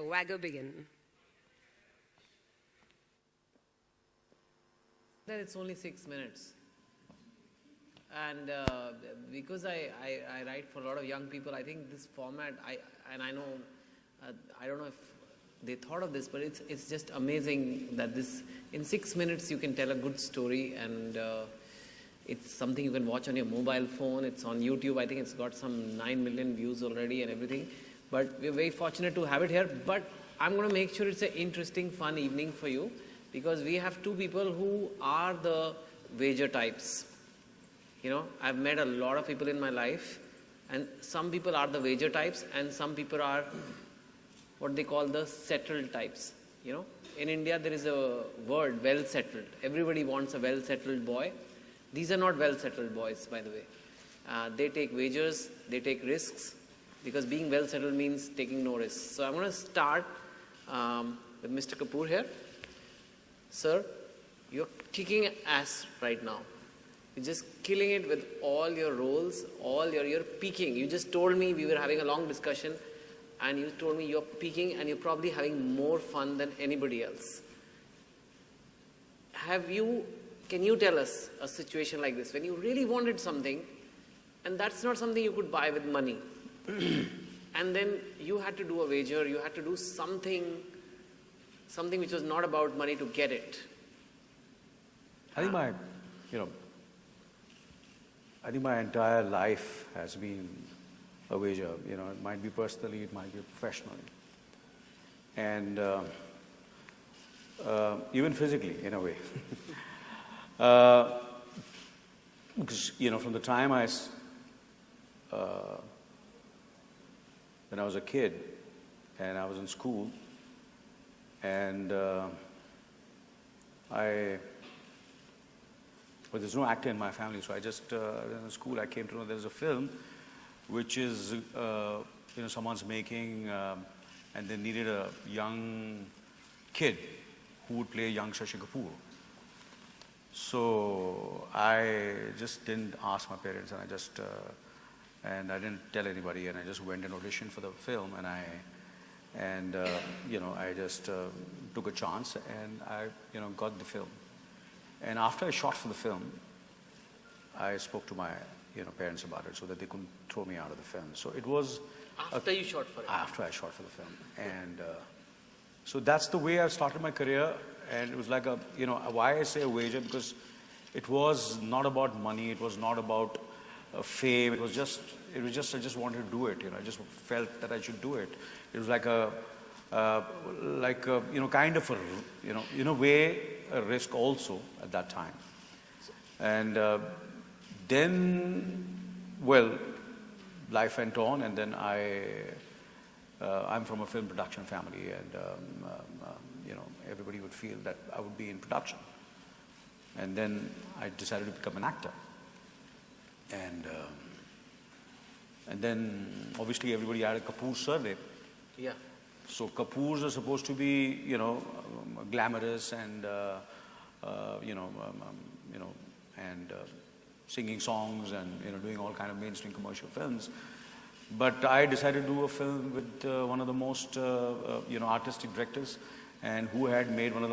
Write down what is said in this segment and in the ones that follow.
Wagger begin. Then it's only 6 minutes. And because I write for a lot of young people, I think this format, I know, I don't know if they thought of this, but it's just amazing that this, in 6 minutes you can tell a good story, and it's something you can watch on your mobile phone. It's on YouTube. I think it's got some 9 million views already and everything. But we're very fortunate to have it here. But I'm going to make sure it's an interesting, fun evening for you, because we have two people who are the wager types. You know, I've met a lot of people in my life, and some people are the wager types, and some people are what they call the settled types. You know, in India there is a word, well settled. Everybody wants a well settled boy. These are not well settled boys, by the way. They take wagers, they take risks, because being well settled means taking no risks. So I'm going to start with Mr. Kapoor here. Sir, you're kicking ass right now. You're just killing it with all your roles, you're peaking. You just told me, we were having a long discussion, and you told me you're peaking and you're probably having more fun than anybody else. Can you tell us a situation like this, when you really wanted something, and that's not something you could buy with money, and then you had to do a wager, you had to do something which was not about money to get it? I think my entire life has been a wager. You know, it might be personally, it might be professionally, and even physically, in a way. Because, you know, from the time when I was a kid and I was in school, and but there's no actor in my family, so I just, in school I came to know there's a film which is, you know, someone's making, and they needed a young kid who would play young Shashi Kapoor. So I just didn't ask my parents, and I didn't tell anybody, and I just went and auditioned for the film, and you know, I just took a chance, and I, you know, got the film. And after I shot for the film, I spoke to my, you know, parents about it so that they couldn't throw me out of the film. So it was after you shot for it? After I shot for the film, and so that's the way I started my career. And it was like a, you know, why I say a wager, because it was not about money, it was not about fame, it was just I just wanted to do it, you know, I just felt that I should do it. It was like a, you know, kind of a, you know, in a way, a risk also at that time. And then, well, life went on, and then I'm from a film production family, and you know, everybody would feel that I would be in production. And then I decided to become an actor. And then obviously everybody had a Kapoor surname. Yeah. So Kapoors are supposed to be, you know, glamorous and you know, and singing songs and, you know, doing all kind of mainstream commercial films. But I decided to do a film with one of the most, you know, artistic directors, and who had made one of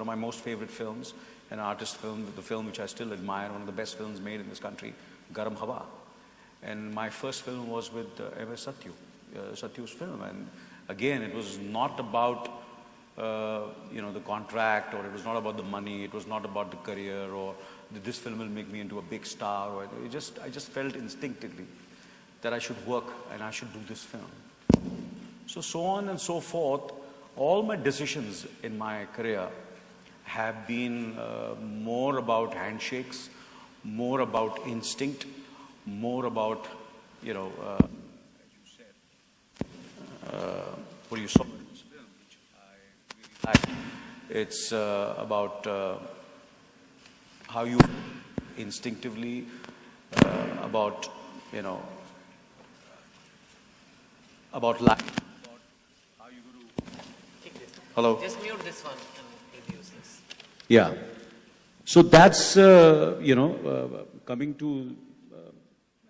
my most favorite films, an artist film, the film which I still admire, one of the best films made in this country, Garam Hawa. And my first film was with M.S. Satyu's film. And again, it was not about, you know, the contract, or it was not about the money, it was not about the career, or this film will make me into a big star. Or I just felt instinctively that I should work and I should do this film. So on and so forth, all my decisions in my career have been more about handshakes, more about instinct, more about, you know, as you said, what you saw in this film, which I really like. It's about how you instinctively, about, you know, about life. About how you go to... Hello? Just mute this one and reduce this. Yeah. So that's, you know, coming to,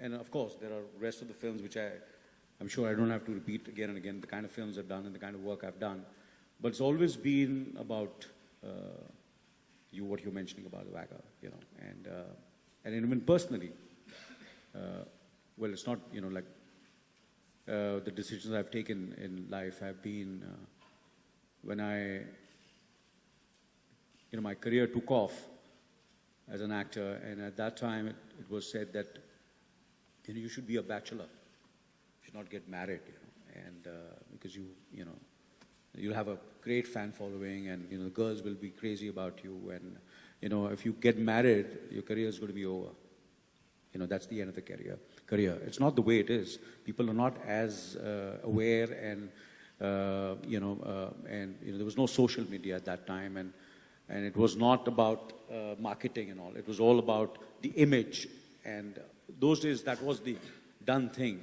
and of course there are rest of the films which I I'm sure I don't have to repeat again and again the kind of films I've done and the kind of work I've done. But it's always been about what you're mentioning about the Wagga, and even personally, well, it's not, like the decisions I've taken in life have been when my career took off as an actor, and at that time it was said that you should be a bachelor, you should not get married, and because you'll have a great fan following, and the girls will be crazy about you, and if you get married, your career is going to be over. That's the end of the career. It's not the way it is. People are not as aware, and there was no social media at that time, and it was not about marketing and all. It was all about the image, and those days that was the done thing.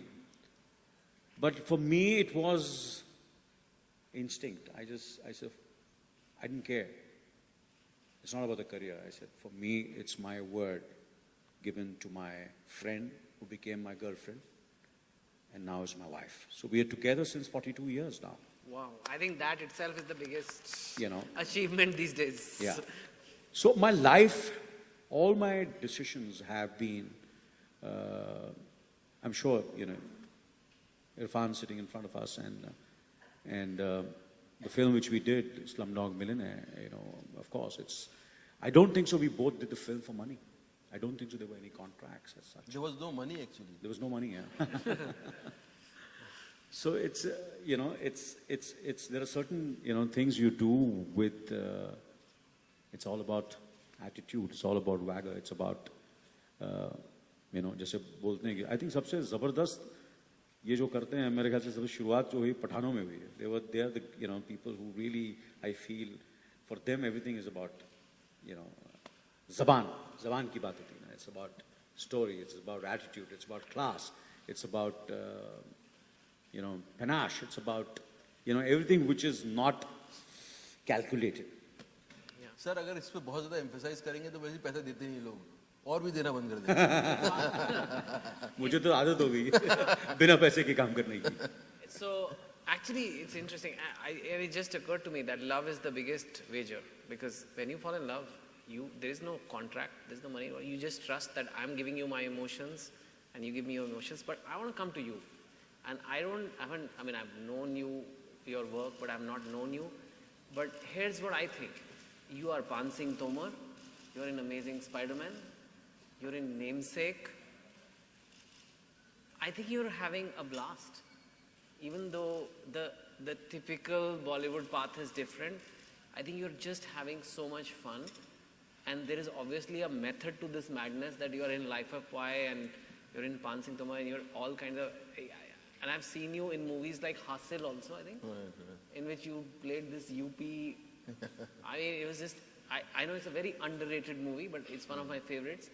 But for me, it was instinct. I said, I didn't care. It's not about the career. I said, for me, it's my word given to my friend who became my girlfriend, and now is my wife. So we are together since 42 years now. Wow, I think that itself is the biggest achievement these days. Yeah. So my life, all my decisions have been, I'm sure, Irfan sitting in front of us, and the film which we did, Slumdog Millionaire, of course, I don't think so we both did the film for money. I don't think so there were any contracts as such. There was no money actually. There was no money, yeah. So it's, there are certain, things you do with, it's all about attitude, it's all about Wagga, it's about, जैसे बोलते हैं कि I think सबसे ज़बरदस्त ये जो करते हैं, मेरे ख्याल से सबसे शुरुआत जो हुई पठानों में हुई है. They are the, people who really, I feel, for them everything is about, ज़बान की बात होती है ना. It's about story, it's about attitude, it's about class, it's about, panache, it's about, everything which is not calculated. Sir अगर इस पे बहुत ज़्यादा emphasize करेंगे तो वैसे पैसे देते नहीं लोग, और भी देना बंद कर देंगे. मुझे तो आदत हो गई बिना पैसे के काम करने की. So actually it's interesting. It just occurred to me that love is the biggest wager, because when you fall in love, there is no contract, there is no money. You just trust that I'm giving you my emotions and you give me your emotions, but I want to come to you. And I've known your work, but I've not known you. But here's what I think. You are Pan Singh Tomar, you're in Amazing Spider-Man, you're in Namesake. I think you're having a blast. Even though the typical Bollywood path is different, I think you're just having so much fun. And there is obviously a method to this madness, that you are in Life of Pi and you're in Pan Singh Tomar, and you're all kinds of... And I've seen you in movies like Hasil also, I think, in which you played this UP. I mean, it was just... I know it's a very underrated movie, but it's one of my favorites,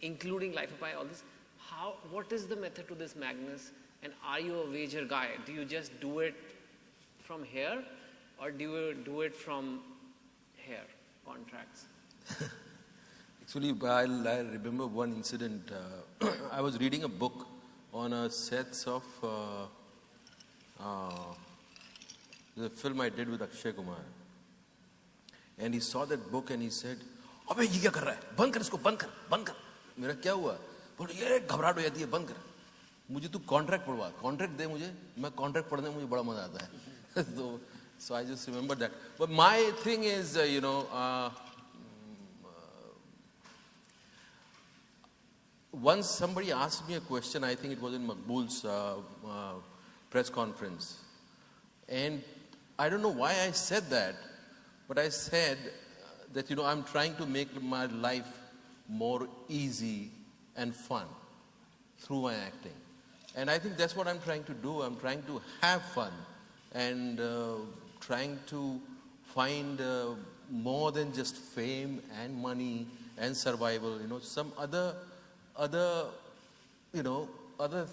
including Life of Pi, all this. What is the method to this madness? And are you a wager guy? Do you just do it from here, or do you do it from here, contracts? Actually, I remember one incident. I was reading a book on a sets of the film I did with Akshay Kumar. And he saw that book and he said, "अबे ये क्या कर रहा है? बंद कर इसको, बंद कर." मेरा क्या हुआ? बोले ये घबराहट हो जाती है, बंद कर. मुझे तू कॉन्ट्रैक्ट पढ़वा, कॉन्ट्रैक्ट दे मुझे, मैं कॉन्ट्रैक्ट पढ़ने में मुझे बड़ा मजा आता है. So I just remember that. But my thing is, once somebody asked me a question, I think it was in Maqbool's press conference. And I don't know why I said that, but I said that, I'm trying to make my life more easy and fun through my acting. And I think that's what I'm trying to do. I'm trying to have fun and trying to find more than just fame and money and survival, some other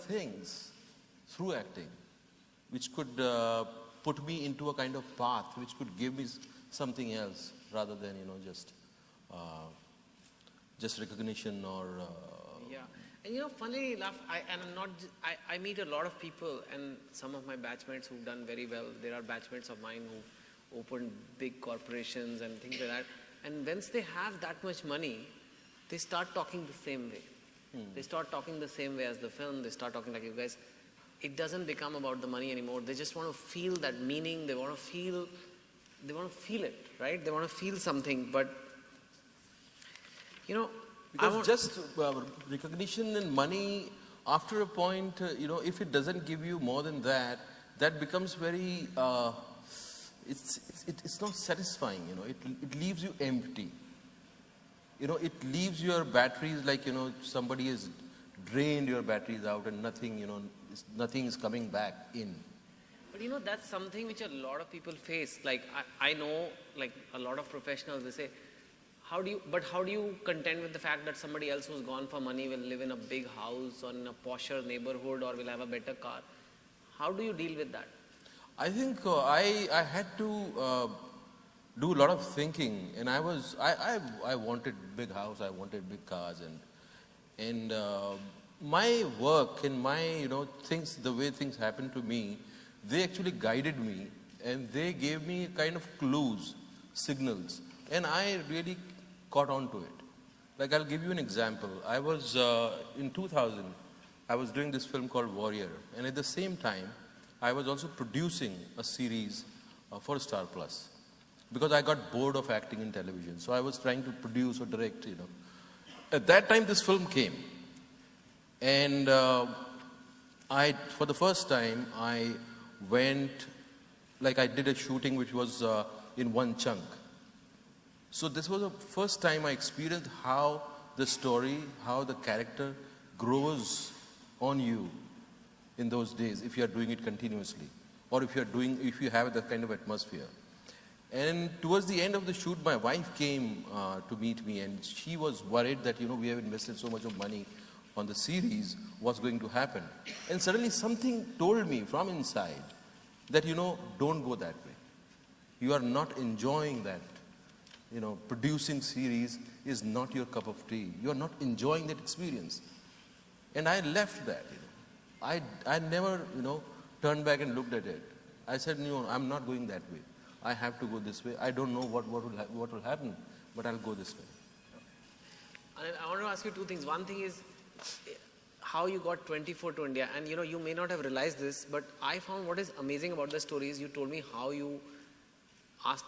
things through acting, which could put me into a kind of path, which could give me something else rather than, just recognition or... Yeah. And you know, funnily enough, I meet a lot of people, and some of my batchmates who've done very well. There are batchmates of mine who opened big corporations and things like that. And once they have that much money, they start talking the same way. They start talking the same way as the film. They start talking like you guys. It doesn't become about the money anymore. They just want to feel that meaning. They want to feel it, right? They want to feel something. But you know, Because just recognition and money, after a point, if it doesn't give you more than that, that becomes very, it's not satisfying, it leaves you empty. It leaves your batteries like, somebody has drained your batteries out and nothing is coming back in. But that's something which a lot of people face. Like, I know, like, a lot of professionals, they say, how do you contend with the fact that somebody else who's gone for money will live in a big house or in a posher neighborhood or will have a better car? How do you deal with that? I think I had to do a lot of thinking, and I wanted big house, I wanted big cars, and my work and my things, the way things happened to me, they actually guided me, and they gave me kind of clues, signals, and I really caught on to it. Like, I'll give you an example. I was in 2000, I was doing this film called Warrior, and at the same time I was also producing a series for Star Plus, because I got bored of acting in television, so I was trying to produce or direct. At that time this film came, and for the first time I went, like, I did a shooting which was in one chunk. So this was the first time I experienced how the story, how the character grows on you in those days, if you are doing it continuously, or if you have that kind of atmosphere. And towards the end of the shoot, my wife came to meet me, and she was worried that, we have invested so much of money on the series, what's going to happen? And suddenly something told me from inside that, don't go that way. You are not enjoying that. Producing series is not your cup of tea. You are not enjoying that experience. And I left that. I never, turned back and looked at it. I said, I'm not going that way. I have to go this way. I don't know what will happen, but I'll go this way. And I want to ask you two things. One thing is how you got 24 to India. And you may not have realized this, but I found what is amazing about the story is you told me how you asked them